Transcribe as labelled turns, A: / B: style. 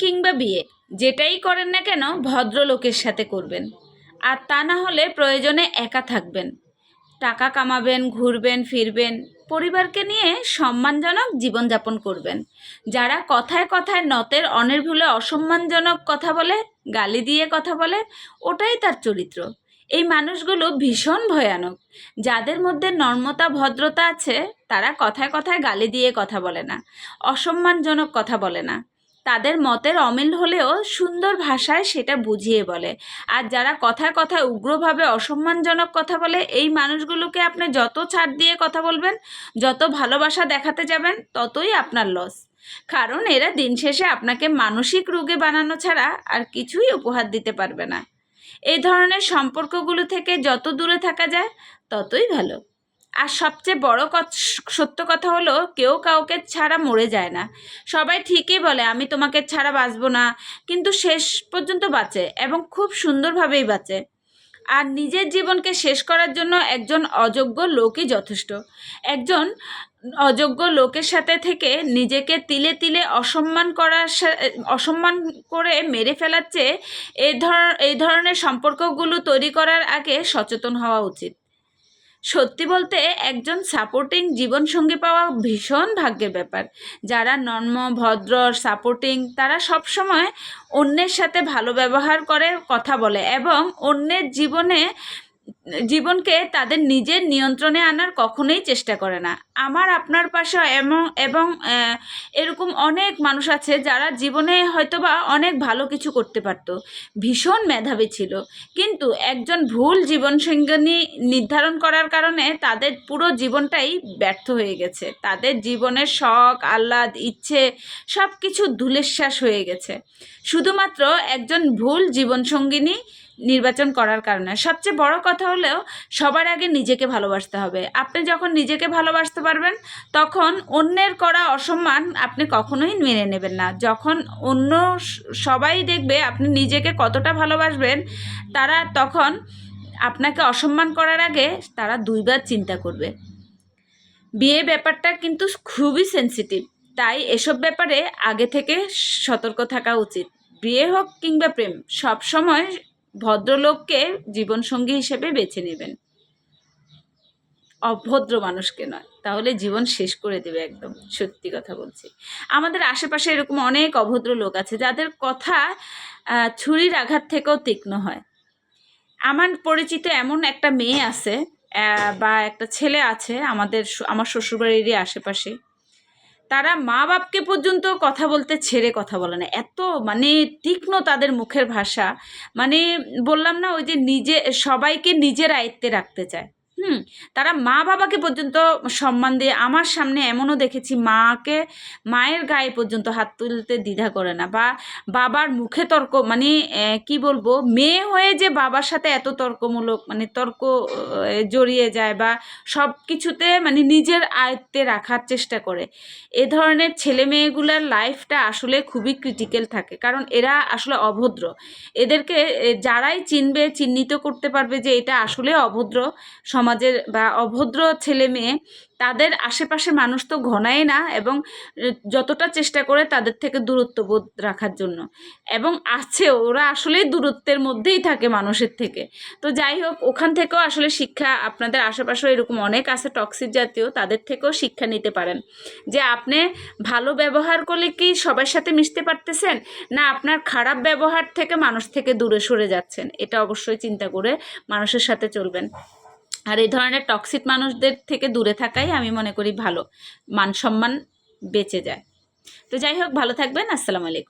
A: কিংবা বিয়ে যেটাই করেন না কেন ভদ্রলোকের সাথে করবেন, আর তা না হলে প্রয়োজনে একা থাকবেন, টাকা কামাবেন, ঘুরবেন ফিরবেন, পরিবারকে নিয়ে সম্মানজনক জীবনযাপন করবেন। যারা কথায় কথায় নতের অনের ভুলে অসম্মানজনক কথা বলে, গালি দিয়ে কথা বলে, ওটাই তার চরিত্র। এই মানুষগুলো ভীষণ ভয়ানক। যাদের মধ্যে নম্রতা ভদ্রতা আছে তারা কথায় কথায় গালি দিয়ে কথা বলে না, অসম্মানজনক কথা বলে না, তাদের মতের অমিল হলেও সুন্দর ভাষায় সেটা বুঝিয়ে বলে। আর যারা কথায় কথায় উগ্রভাবে অসম্মানজনক কথা বলে, এই মানুষগুলোকে আপনি যত ছাড় দিয়ে কথা বলবেন, যত ভালোবাসা দেখাতে যাবেন, ততই আপনার লস। কারণ এরা দিন শেষে আপনাকে মানসিক রোগে বানানো ছাড়া আর কিছুই উপহার দিতে পারবে না। এই ধরনের সম্পর্কগুলো থেকে যত দূরে থাকা যায় ততই ভালো। আর সবচেয়ে বড় সত্য কথা হলো, কেউ কাউকে ছাড়া মরে যায় না। সবাই ঠিকই বলে আমি তোমাকে ছাড়া বাঁচবো না, কিন্তু শেষ পর্যন্ত বাঁচে এবং খুব সুন্দরভাবেই বাঁচে। আর নিজের জীবনকে শেষ করার জন্য একজন অযোগ্য লোকই যথেষ্ট। একজন অযোগ্য লোকের সাথে থেকে নিজেকে তিলে তিলে অসম্মান করে মেরে ফেলার চেয়ে এই ধরনের সম্পর্কগুলো তৈরি করার আগে সচেতন হওয়া উচিত। সত্যি বলতে একজন সাপোর্টিং জীবনসঙ্গী পাওয়া ভীষণ ভাগ্যের ব্যাপার। যারা নম্র, ভদ্র, সাপোর্টিং, তারা সবসময় অন্যের সাথে ভালো ব্যবহার করে, কথা বলে এবং অন্যের জীবনকে তাদের নিজের নিয়ন্ত্রণে আনার কখনোই চেষ্টা করে না। আমার আপনার পাশে এবং এরকম অনেক মানুষ আছে যারা জীবনে হয়তোবা অনেক ভালো কিছু করতে পারত, ভীষণ মেধাবী ছিল, কিন্তু একজন ভুল জীবনসঙ্গী নির্ধারণ করার কারণে তাদের পুরো জীবনটাই ব্যর্থ হয়ে গেছে। তাদের জীবনের শখ, আহ্লাদ, ইচ্ছে সব কিছু ধূলিসাৎ হয়ে গেছে শুধুমাত্র একজন ভুল জীবনসঙ্গিনী নির্বাচন করার কারণে। সবচেয়ে বড় কথা হলেও সবার আগে নিজেকে ভালোবাসতে হবে। আপনি যখন নিজেকে ভালোবাসতে পারবেন, তখন অন্যের করা অসম্মান আপনি কখনোই মেনে নেবেন না। যখন অন্য সবাই দেখবে আপনি নিজেকে কতটা ভালোবাসবেন, তারা তখন আপনাকে অসম্মান করার আগে তারা দুইবার চিন্তা করবে। বিয়ে ব্যাপারটা কিন্তু খুবই সেনসিটিভ, তাই এসব ব্যাপারে আগে থেকে সতর্ক থাকা উচিত। বিয়ে হোক কিংবা প্রেম, সবসময় ভদ্রলোককে জীবনসঙ্গী হিসেবে বেছে নেবেন, অভদ্র মানুষকে নয়, তাহলে জীবন শেষ করে দেবে একদম। সত্যি কথা বলছি, আমাদের আশেপাশে এরকম অনেক অভদ্র লোক আছে যাদের কথা ছুরির আঘাত থেকেও তীক্ষ্ণ হয়। আমার পরিচিত এমন একটা মেয়ে আছে বা একটা ছেলে আছে আমার শ্বশুরবাড়িরই আশেপাশে, তারা মা বাপকে পর্যন্ত কথা বলতে ছেড়ে কথা বলে না। এত তীক্ষ্ণ তাদের মুখের ভাষা, বললাম না ওই যে সবাইকে নিজের আয়ত্তে রাখতে চায়। তারা মা বাবাকে পর্যন্ত সম্মান দিয়ে, আমার সামনে এমনও দেখেছি মায়ের গায়ে পর্যন্ত হাত তুলতে দ্বিধা করে না, বা বাবার মুখে তর্ক, কি বলবো, মেয়ে হয়ে যে বাবার সাথে এত তর্কমূলক তর্ক জড়িয়ে যায়, বা সব কিছুতে নিজের আয়ত্তে রাখার চেষ্টা করে। এ ধরনের ছেলে মেয়েগুলার লাইফটা আসলে খুবই ক্রিটিক্যাল থাকে, কারণ এরা আসলে অভদ্র। এদেরকে যারাই চিহ্নিত করতে পারবে যে এটা আসলে অভদ্র সমাজের বা অভদ্র ছেলে মেয়ে, তাদের আশেপাশে মানুষ তো ঘনায় না, এবং যতটা চেষ্টা করে তাদের থেকে দূরত্ব বোধ রাখার জন্য, এবং আছে ওরা আসলেই দূরত্বের মধ্যেই থাকে মানুষের থেকে। তো যাই হোক, ওখান থেকেও আসলে শিক্ষা, আপনাদের আশেপাশেও এরকম অনেক আছে টক্সিক জাতীয়, তাদের থেকেও শিক্ষা নিতে পারেন যে আপনি ভালো ব্যবহার করলে কি সবার সাথে মিশতে পারতেছেন, না আপনার খারাপ ব্যবহার থেকে মানুষ থেকে দূরে সরে যাচ্ছেন। এটা অবশ্যই চিন্তা করে মানুষের সাথে চলবেন। আর এই ধরনের টক্সিক মানুষদের থেকে দূরে থাকাই আমি মনে করি ভালো, মান সম্মান বেঁচে যায়। তো যাই হোক, ভালো থাকবেন। আসসালামু আলাইকুম।